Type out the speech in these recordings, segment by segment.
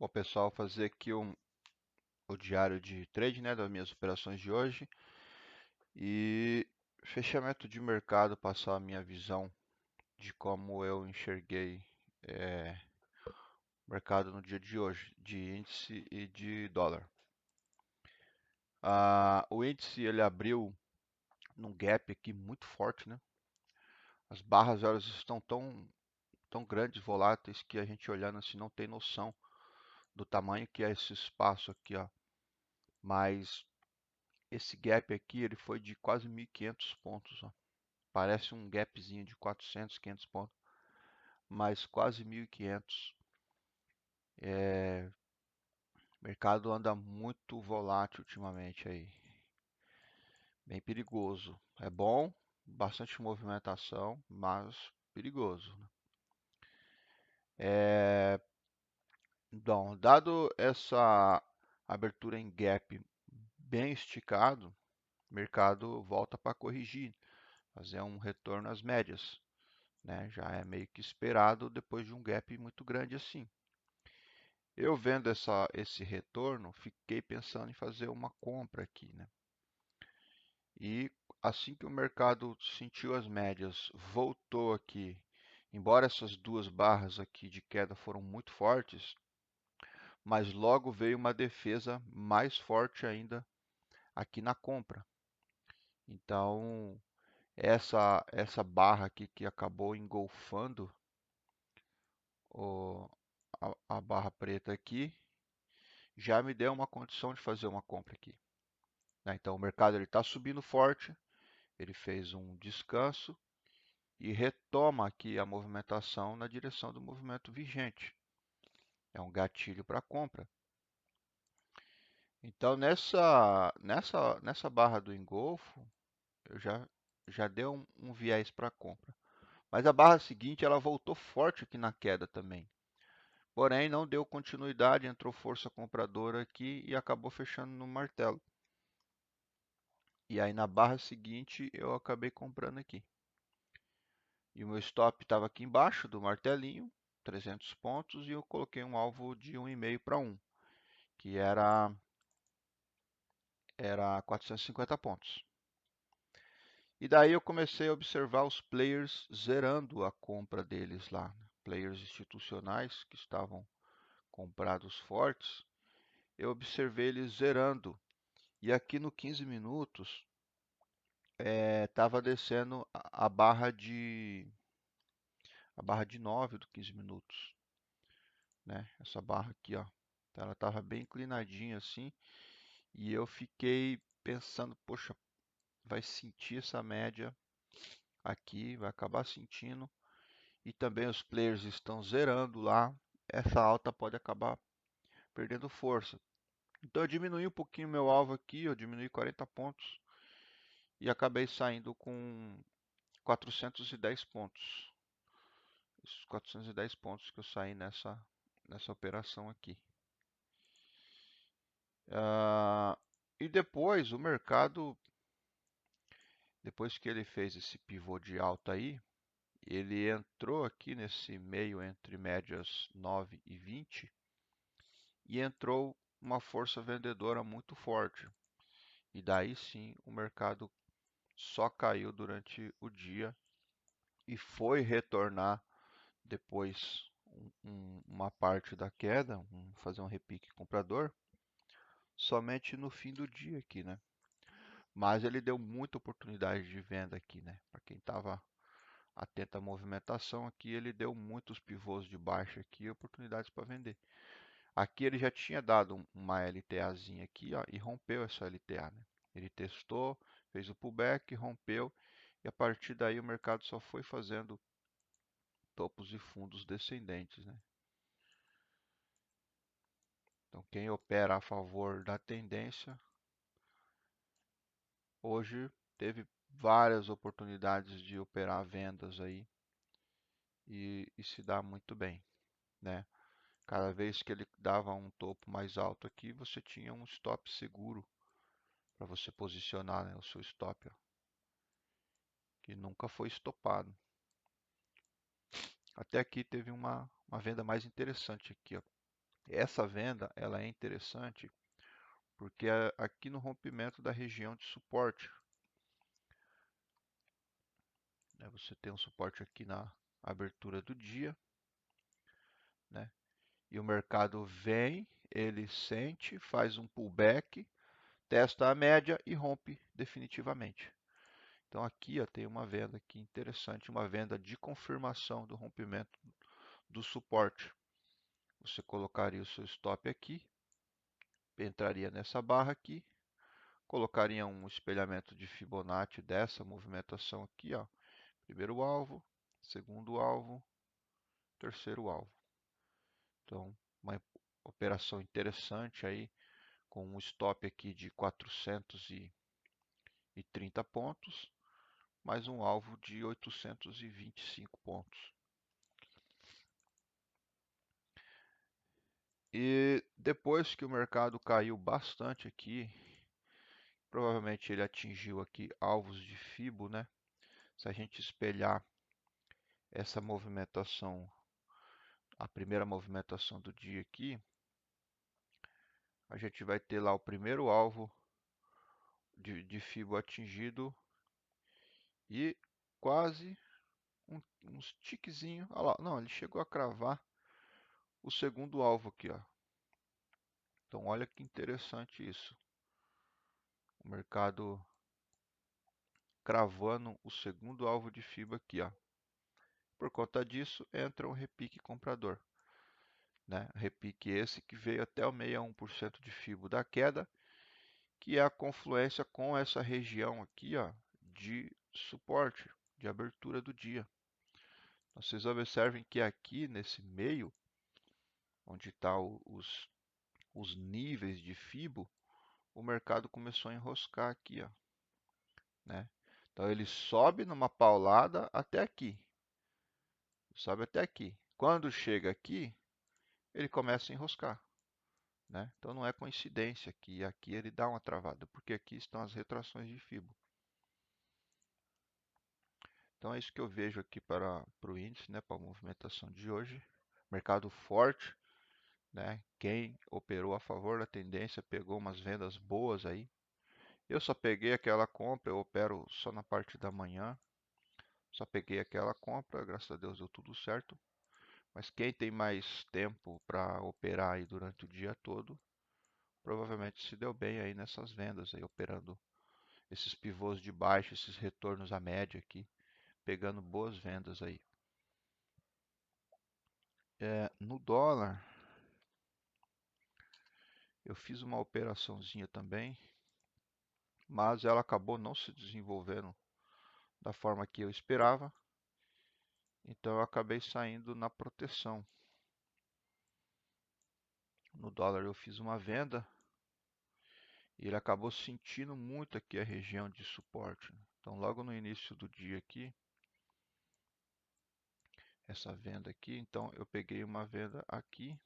Bom, pessoal, fazer aqui o diário de trade, né, das minhas operações de hoje e fechamento de mercado, passar a minha visão de como eu enxerguei é, o mercado no dia de hoje, de índice e de dólar. O índice ele abriu num gap aqui muito forte, né? As barras elas estão tão grandes, voláteis, que a gente olhando assim não tem noção do tamanho que é esse espaço aqui, ó. Mas esse gap aqui, ele foi de quase 1.500 pontos, ó. Parece um gapzinho de 400, 500 pontos, mas quase 1.500. O mercado anda muito volátil ultimamente aí, bem perigoso. É bom, bastante movimentação, mas perigoso, né? Então, dado essa abertura em gap bem esticado, o mercado volta para corrigir, fazer um retorno às médias, né? Já é meio que esperado depois de um gap muito grande assim. Eu vendo esse retorno, fiquei pensando em fazer uma compra aqui, né? E assim que o mercado sentiu as médias, voltou aqui. Embora essas duas barras aqui de queda foram muito fortes, mas logo veio uma defesa mais forte ainda aqui na compra. Então, essa barra aqui que acabou engolfando o, a barra preta aqui, já me deu uma condição de fazer uma compra aqui, né? Então o mercado está subindo forte, ele fez um descanso e retoma aqui a movimentação na direção do movimento vigente. É um gatilho para compra. Então nessa barra do engolfo, eu já deu um viés para compra. Mas a barra seguinte ela voltou forte aqui na queda também. Porém, não deu continuidade, entrou força compradora aqui e acabou fechando no martelo. E aí na barra seguinte eu acabei comprando aqui. E o meu stop estava aqui embaixo do martelinho, 300 pontos, e eu coloquei um alvo de 1,5 para 1, que era 450 pontos. E daí eu comecei a observar os players zerando a compra deles lá, né? Players institucionais que estavam comprados fortes, eu observei eles zerando. E aqui no 15 minutos estava descendo a barra de 9 do 15 minutos, né? Essa barra aqui, ó. Então, ela estava bem inclinadinha assim, e eu fiquei pensando, poxa, vai sentir essa média aqui, vai acabar sentindo, e também os players estão zerando lá, essa alta pode acabar perdendo força. Então eu diminui um pouquinho meu alvo aqui, eu diminui 40 pontos e acabei saindo com 410 pontos. Esses 410 pontos que eu saí nessa operação aqui. Ah, e depois o mercado, depois que ele fez esse pivô de alta aí, ele entrou aqui nesse meio entre médias 9 e 20 e entrou uma força vendedora muito forte. E daí sim o mercado só caiu durante o dia e foi retornar depois uma parte da queda, fazer um repique comprador, somente no fim do dia aqui, né? Mas ele deu muita oportunidade de venda aqui, né? Para quem estava atento à movimentação aqui, ele deu muitos pivôs de baixa aqui, oportunidades para vender. Aqui ele já tinha dado uma LTAzinha aqui, ó, e rompeu essa LTA, né? Ele testou, fez o pullback, rompeu, e a partir daí o mercado só foi fazendo topos e fundos descendentes, né? Então quem opera a favor da tendência, hoje teve várias oportunidades de operar vendas aí e se dá muito bem, né? Cada vez que ele dava um topo mais alto aqui, você tinha um stop seguro para você posicionar, né, o seu stop, ó, que nunca foi estopado. Até aqui teve uma venda mais interessante aqui, ó. Essa venda ela é interessante porque aqui no rompimento da região de suporte, né, você tem um suporte aqui na abertura do dia, né, e o mercado vem, ele sente, faz um pullback, testa a média e rompe definitivamente. Então aqui ó, tem uma venda aqui interessante, uma venda de confirmação do rompimento do suporte. Você colocaria o seu stop aqui, entraria nessa barra aqui, colocaria um espelhamento de Fibonacci dessa movimentação aqui, ó. Primeiro alvo, segundo alvo, terceiro alvo. Então, uma operação interessante aí, com um stop aqui de 430 pontos, mais um alvo de 825 pontos. E depois que o mercado caiu bastante aqui, provavelmente ele atingiu aqui alvos de Fibo, né? Se a gente espelhar essa movimentação, a primeira movimentação do dia aqui, a gente vai ter lá o primeiro alvo de Fibo atingido e quase uns tiquezinho. Olha lá, não, ele chegou a cravar o segundo alvo aqui, ó. Então olha que interessante isso. O mercado cravando o segundo alvo de FIBA aqui, ó. Por conta disso, entra um repique comprador, né? Repique esse que veio até o 61% de FIBO da queda, que é a confluência com essa região aqui, ó, de suporte, de abertura do dia. Vocês observem que aqui nesse meio, onde estão os níveis de FIBO, o mercado começou a enroscar aqui, ó, né? Então ele sobe numa paulada até aqui, sobe até aqui. Quando chega aqui, ele começa a enroscar, né? Então não é coincidência que aqui ele dá uma travada, porque aqui estão as retrações de FIBO. Então é isso que eu vejo aqui para o índice, né, para a movimentação de hoje. Mercado forte, né? Quem operou a favor da tendência pegou umas vendas boas aí. Eu só peguei aquela compra, eu opero só na parte da manhã. Só peguei aquela compra, graças a Deus deu tudo certo. Mas quem tem mais tempo para operar aí durante o dia todo, provavelmente se deu bem aí nessas vendas aí, operando esses pivôs de baixo, esses retornos à média aqui, pegando boas vendas aí. No dólar, eu fiz uma operaçãozinha também, mas ela acabou não se desenvolvendo da forma que eu esperava, então eu acabei saindo na proteção. No dólar eu fiz uma venda e ele acabou sentindo muito aqui a região de suporte. Então logo no início do dia aqui, essa venda aqui, então eu peguei uma venda aqui.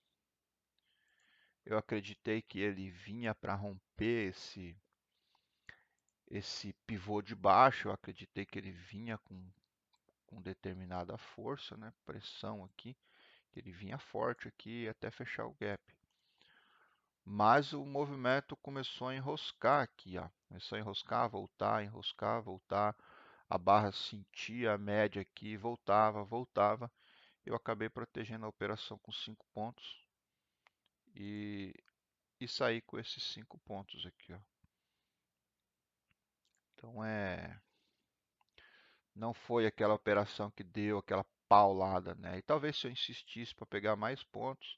Eu acreditei que ele vinha para romper esse pivô de baixo, eu acreditei que ele vinha com determinada força, né, pressão aqui, que ele vinha forte aqui até fechar o gap. Mas o movimento começou a enroscar aqui, ó. Começou a enroscar, voltar, enroscar, voltar. A barra sentia a média aqui, voltava, voltava. Eu acabei protegendo a operação com 5 pontos e, e saí com esses 5 pontos aqui, ó. Então não foi aquela operação que deu aquela paulada, né? E talvez se eu insistisse para pegar mais pontos,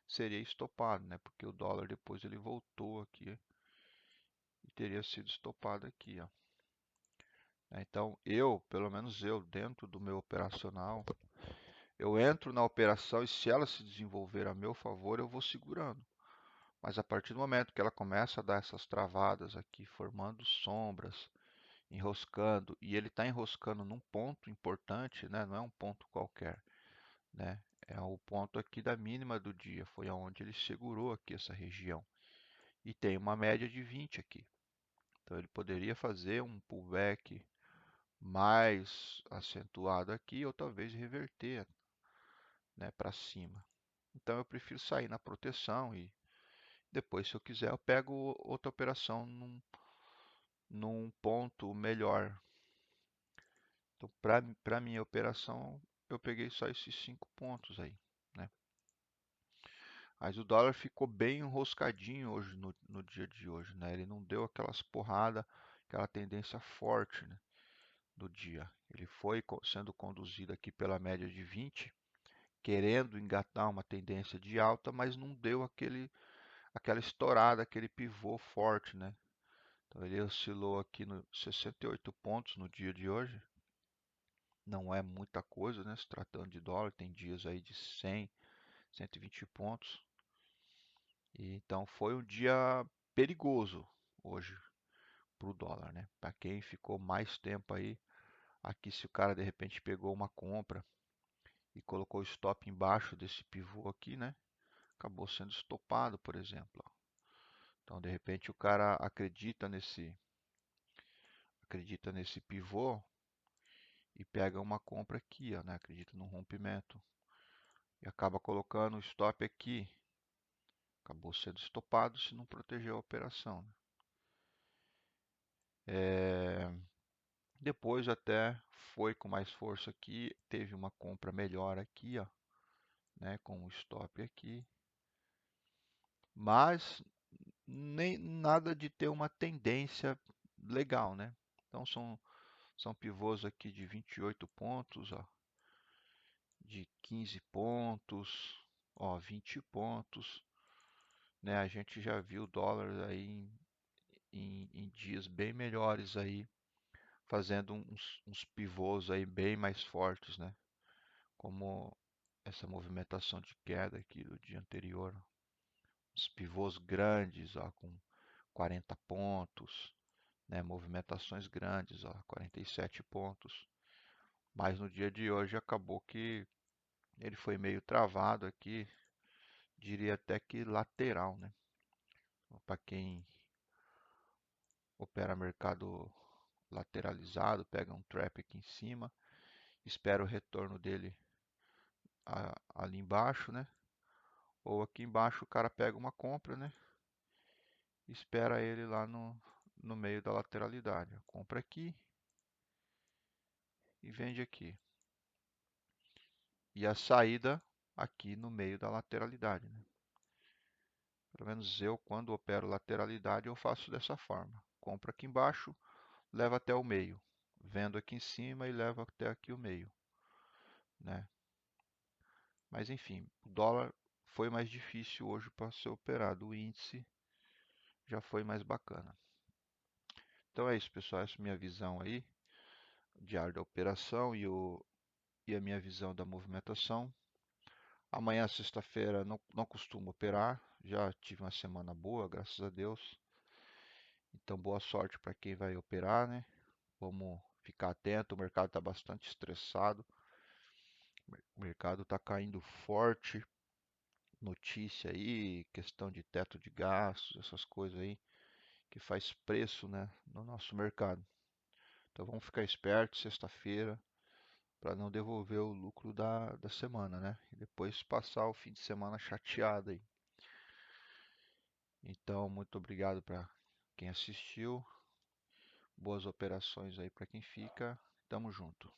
seria estopado, né? Porque o dólar depois ele voltou aqui e teria sido estopado aqui, ó. Então pelo menos eu, dentro do meu operacional, eu entro na operação e se ela se desenvolver a meu favor, eu vou segurando. Mas a partir do momento que ela começa a dar essas travadas aqui, formando sombras, enroscando, e ele está enroscando num ponto importante, né? Não é um ponto qualquer, né? É o ponto aqui da mínima do dia, foi aonde ele segurou aqui essa região. E tem uma média de 20 aqui. Então ele poderia fazer um pullback mais acentuado aqui ou talvez reverter, né, para cima. Então eu prefiro sair na proteção e depois, se eu quiser, eu pego outra operação num ponto melhor. Então, para minha operação, eu peguei só esses 5 pontos aí, né? Mas o dólar ficou bem enroscadinho hoje no dia de hoje, né? Ele não deu aquelas porradas, aquela tendência forte, né, do dia. Ele foi sendo conduzido aqui pela média de 20, querendo engatar uma tendência de alta, mas não deu aquela estourada, aquele pivô forte, né? Então ele oscilou aqui no 68 pontos no dia de hoje. Não é muita coisa, né? Se tratando de dólar, tem dias aí de 100, 120 pontos. E então foi um dia perigoso hoje para o dólar, né? Para quem ficou mais tempo aí, aqui se o cara de repente pegou uma compra e colocou o stop embaixo desse pivô aqui, né? Acabou sendo estopado, por exemplo. Então de repente o cara acredita nesse pivô e pega uma compra aqui, ó, né? Acredita no rompimento e acaba colocando o stop aqui. Acabou sendo estopado se não protegeu a operação, né? Depois até foi com mais força aqui, teve uma compra melhor aqui, ó, né? Com o stop aqui, mas nem nada de ter uma tendência legal, né? Então são pivôs aqui de 28 pontos, ó, de 15 pontos, ó, 20 pontos, né? A gente já viu o dólar aí em dias bem melhores aí, fazendo uns pivôs aí bem mais fortes, né? Como essa movimentação de queda aqui do dia anterior, os pivôs grandes, ó, com 40 pontos, né? Movimentações grandes, ó, 47 pontos. Mas no dia de hoje acabou que ele foi meio travado aqui, diria até que lateral, né? Para quem opera mercado lateralizado, pega um trap aqui em cima, espera o retorno dele ali embaixo, né? Ou aqui embaixo o cara pega uma compra, né? Espera ele lá no meio da lateralidade. Compra aqui e vende aqui. E a saída aqui no meio da lateralidade, né? Pelo menos eu, quando opero lateralidade, eu faço dessa forma. Compro aqui embaixo, levo até o meio. Vendo aqui em cima e levo até aqui o meio, né? Mas enfim, o dólar foi mais difícil hoje para ser operado. O índice já foi mais bacana. Então é isso, pessoal. Essa é a minha visão aí, diário da operação e a minha visão da movimentação. Amanhã, sexta-feira, não costumo operar. Já tive uma semana boa, graças a Deus. Então, boa sorte para quem vai operar, né? Vamos ficar atento. O mercado está bastante estressado. O mercado está caindo forte. Notícia aí, questão de teto de gastos, essas coisas aí que faz preço, né, no nosso mercado. Então vamos ficar espertos sexta-feira para não devolver o lucro da semana, né? E depois passar o fim de semana chateado aí. Então, muito obrigado para quem assistiu. Boas operações aí para quem fica. Tamo junto.